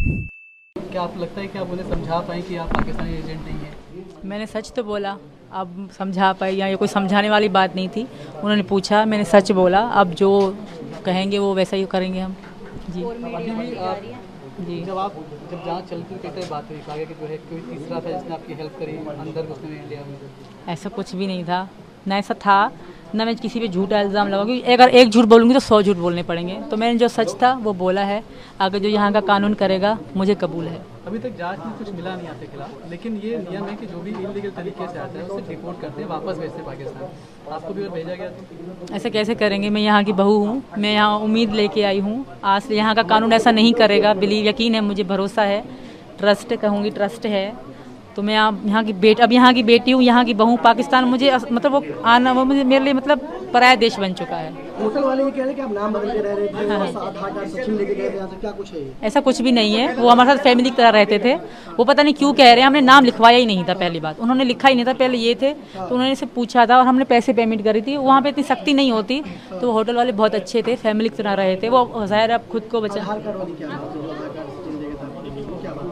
क्या आपको लगता है कि आप उन्हें समझा पाएँ कि आप पाकिस्तानी एजेंट नहीं हैं? मैंने सच तो बोला, अब समझा पाई या ये कोई समझाने वाली बात नहीं थी। उन्होंने पूछा, मैंने सच बोला, अब जो कहेंगे वो वैसा ही करेंगे हम। जी अभी भी आप जी। जब जाँच चलती थी तो बात हुई आगे कि जो है कोई तीसरा था जिसने आपकी हेल्प करी अंदर घुसने में इंडिया में। ऐसा कुछ भी नहीं था, ना ऐसा था, ना मैं किसी पे झूठा इल्ज़ाम लगाऊंगी। अगर एक झूठ बोलूँगी तो 100 झूठ बोलने पड़ेंगे। तो मैंने जो सच था वो बोला है। आगे जो यहाँ का कानून करेगा मुझे कबूल है। अभी तक जांच में कुछ मिला नहीं आपके खिलाफ, लेकिन ये नियम है कि जो भी इलीगल तरीके से आता है उसे डिपोर्ट करते हैं, वापस भेजते हैं पाकिस्तान। आपको भी अगर भेजा गया तो ऐसे कैसे करेंगे? मैं यहाँ की बहू हूँ, मैं यहाँ उम्मीद लेके आई हूँ। आज से यहाँ का कानून ऐसा नहीं करेगा, बिलीव, यकीन है, मुझे भरोसा है, ट्रस्ट कहूँगी, ट्रस्ट है। तो मैं यहाँ की बेटी हूँ, यहाँ की बहू। पाकिस्तान मुझे मतलब वो आना, वो मुझे, मेरे लिए मतलब पराया देश बन चुका है। होटल वाले ये कह रहे हैं कि आप नाम बदल के रह रहे थे, आधार कार्ड सचिन लेके गए थे यहाँ से, क्या कुछ है ये? ऐसा कुछ भी नहीं है, वो हमारे साथ फैमिली की तरह रहते थे। वो पता नहीं क्यों कह रहे हैं, हमने नाम लिखवाया ही नहीं था। पहली बात, उन्होंने लिखा ही नहीं था, पहले ये थे तो उन्होंने से पूछा था और हमने पैसे पेमेंट करी थी। वहाँ पे इतनी सख्ती नहीं होती, तो होटल वाले बहुत अच्छे थे, फैमिली की तरह रहे थे। वो ज़ाहिर है अब खुद को बचा। आधार कार्ड वाली क्या बात है? जो आधार कार्ड सचिन लेके था, वो क्या बात है?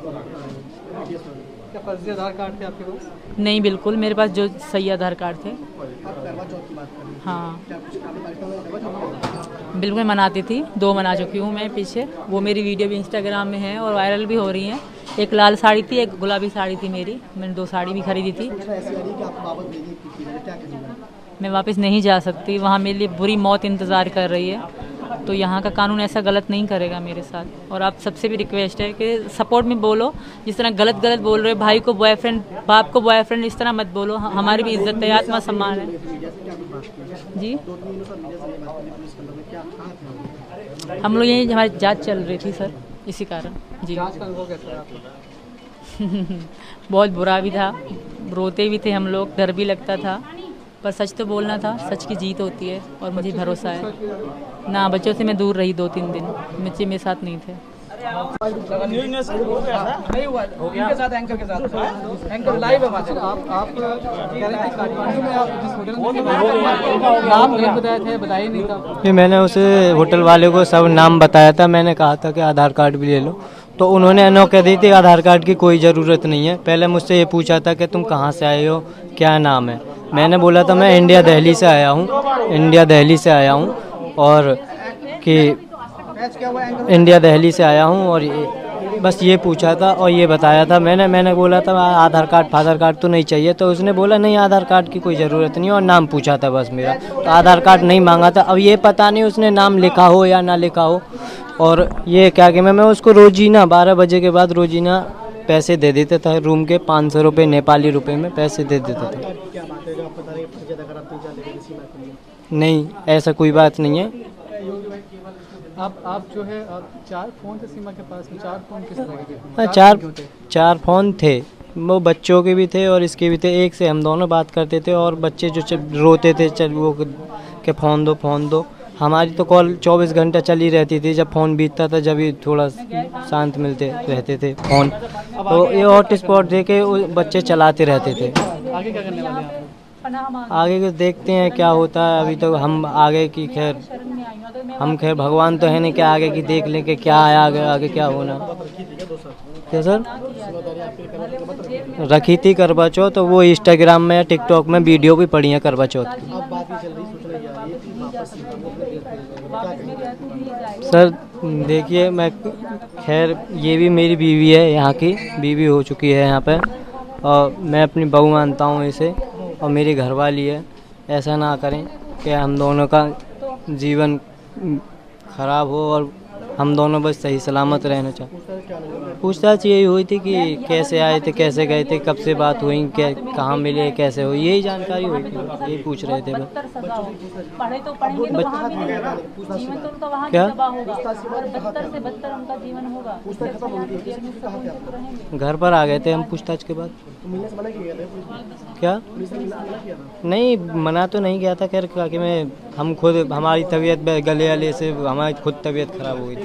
क्या फर्जी आधार कार्ड थे आपके पास? नहीं, बिल्कुल मेरे पास जो सही आधार कार्ड थे। आप करवा चौथ की बात कर रहे हैं। हाँ क्या कुछ आपने पाकिस्तान में करवा चौथ? बिल्कुल, मैं मनाती थी, 2 मना चुकी हूँ मैं पीछे। वो मेरी वीडियो भी इंस्टाग्राम में है और वायरल भी हो रही हैं। एक लाल साड़ी थी, एक गुलाबी साड़ी थी मेरी। मैंने 2 साड़ी भी खरीदी थी। सूचना ऐसी आ रही है कि आप वापस भेजने की थी, क्या कहेंगे? मैं वापस नहीं जा सकती, वहाँ मेरे लिए बुरी मौत इंतज़ार कर रही है। तो यहाँ का कानून ऐसा गलत नहीं करेगा मेरे साथ। और आप सबसे भी रिक्वेस्ट है कि सपोर्ट में बोलो। जिस तरह गलत बोल रहे हो, भाई को बॉयफ्रेंड, बाप को बॉयफ्रेंड, इस तरह मत बोलो। हमारी भी इज्जत है, आत्मा सम्मान है। जी, हम लोग यही, हमारी जांच चल रही थी सर, इसी कारण। जी जांच का अनुभव कैसा है आपको? बहुत बुरा भी था, रोते भी थे हम लोग, डर भी लगता था, पर सच तो बोलना था। सच की जीत होती है और मुझे भरोसा है ना। बच्चों से मैं दूर रही 2-3 दिन, बच्चे मेरे साथ नहीं थे। नहीं हुआ इनके साथ, एंकर के साथ, एंकर लाइव है वहाँ से। आप कह रहे थे काठमांडू में आप जिस होटल में नाम गलत बताया थे, बताया ही नहीं था। फिर मैंने उसे होटल वाले को सब नाम बताया था। मैंने कहा था कि आधार कार्ड भी ले लो, तो उन्होंने अनो कह दी थी आधार कार्ड की कोई ज़रूरत नहीं है। पहले मुझसे ये पूछा था कि तुम कहाँ से आए हो, क्या नाम है। मैंने बोला था मैं इंडिया दिल्ली से आया हूँ, इंडिया दिल्ली से आया हूँ, और कि इंडिया दिल्ली से आया हूँ, और बस ये पूछा था और ये बताया था। मैंने बोला था आधार कार्ड फादर कार्ड तो नहीं चाहिए, तो उसने बोला नहीं आधार कार्ड की कोई ज़रूरत नहीं, और नाम पूछा था बस मेरा, तो आधार कार्ड नहीं मांगा था। अब ये पता नहीं उसने नाम लिखा हो या ना लिखा हो। और ये क्या कि मैं उसको रोजीना 12 बजे के बाद रोजीना पैसे दे देते थे, रूम के 500 रुपये नेपाली रुपए में पैसे दे देते थे। क्या बात है जो आप बता रहे हैं फर्जी आधार कार्ड आप 3-4 लेके किसी बात नहीं? नहीं, ऐसा कोई बात नहीं है। आप जो है 4 फ़ोन थे सीमा के पास में। 4 फ़ोन किस तरह के थे? हाँ, क्यों थे? 4 फ़ोन थे, वो बच्चों के भी थे और इसके भी थे। एक से हम दोनों बात करते थे और बच्चे जो रोते थे, चल वो के फ़ोन दो फ़ोन दो। हमारी तो कॉल 24 घंटा चली रहती थी। जब फ़ोन बीतता था जब ही थोड़ा शांत मिलते रहते थे फ़ोन। तो ये हॉटस्पॉट दे के बच्चे चलाते रहते थे। आगे क्या करने वाले हैं आप? आगे के देखते हैं क्या होता है। अभी तो हम आगे की खैर, हम खैर भगवान तो है नहीं कि आगे की देख लें कि क्या है, आगे क्या होना। क्या सर? रखी थी करवा चौथ, तो वो इंस्टाग्राम में या टिकटॉक में वीडियो भी पड़ी है करवा चौथ की। अब बात ये चल रही, सूचना ये आ रही है कि वापस क्या कहेंगे? सर देखिए, मैं खैर ये भी मेरी बीवी है, यहाँ की बीवी हो चुकी है यहाँ पे, और मैं अपनी बहू मानता हूँ इसे, और मेरी घरवाली है। ऐसा ना करें कि हम दोनों का जीवन खराब हो और हम दोनों बस सही सलामत रहना चाहते। पूछताछ यही हुई थी कि कैसे आए थे, कैसे गए थे, कब से बात हुई, क्या कहाँ मिले, कैसे हुई, यही जानकारी हुई थी। यही पूछ रहे थे बस। पढ़े तो पढ़ेंगे तो वहाँ भी जीवन तो उनका वहाँ भी क्या? तबाह होगा और बदतर से बदतर उनका जीवन होगा। घर पर आ गए थे हम पूछताछ के बाद। मिलने से मना किया गया था? क्या? पुलिस ने मना किया था? नहीं, मना तो नहीं किया था खैर, कि मैं हम खुद हमारी तबीयत गले वाले से हमारी खुद तबीयत खराब हो गई थी।